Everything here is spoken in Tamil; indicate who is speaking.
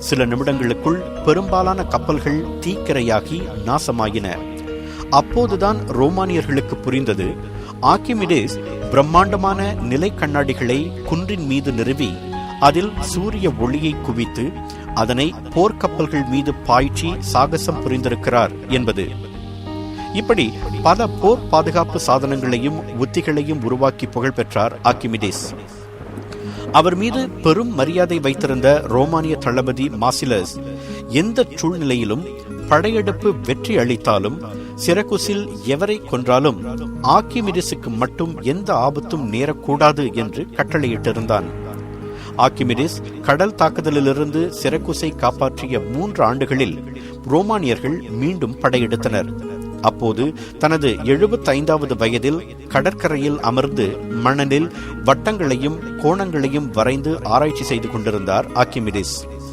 Speaker 1: சில நிமிடங்களுக்குள் பெரும்பாலான கப்பல்கள் தீக்கிரையாகி நாசமாயின. அப்போதுதான் ரோமானியர்களுக்கு புரிந்தது, ஆர்க்கிமிடிஸ் பிரம்மாண்டமான நிலை கண்ணாடிகளை குன்றின் மீது நிறுவி அதில் சூரிய ஒளியை குவித்து அதனை போர்க்கப்பல்கள் மீது பாய்ச்சி சாகசம் புரிந்திருக்கிறார் என்பது. இப்படி பல போர் பாதுகாப்பு சாதனங்களையும் உத்திகளையும் உருவாக்கி புகழ் பெற்றார் ஆர்க்கிமிடிஸ். அவர் மீது பெரும் மரியாதை வைத்திருந்த ரோமானிய தளபதி மாசிலஸ் எந்த சூழ்நிலையிலும் படையெடுப்பு வெற்றி அளித்தாலும் சிரகுசில் எவரை கொன்றாலும் ஆர்க்கிமிடிஸுக்கு மட்டும் எந்த ஆபத்தும் நேரக்கூடாது என்று கட்டளையிட்டிருந்தான். ஆர்க்கிமிடிஸ் கடல் தாக்குதலிலிருந்து சிரகுசை காப்பாற்றிய 3 ஆண்டுகளில் ரோமானியர்கள் மீண்டும் படையெடுத்தனர். அப்போது தனது 75வது வயதில் கடற்கரையில் அமர்ந்து மணலில் வட்டங்களையும் கோணங்களையும் வரைந்து ஆராய்ச்சி செய்து கொண்டிருந்தார் ஆர்க்கிமிடிஸ்.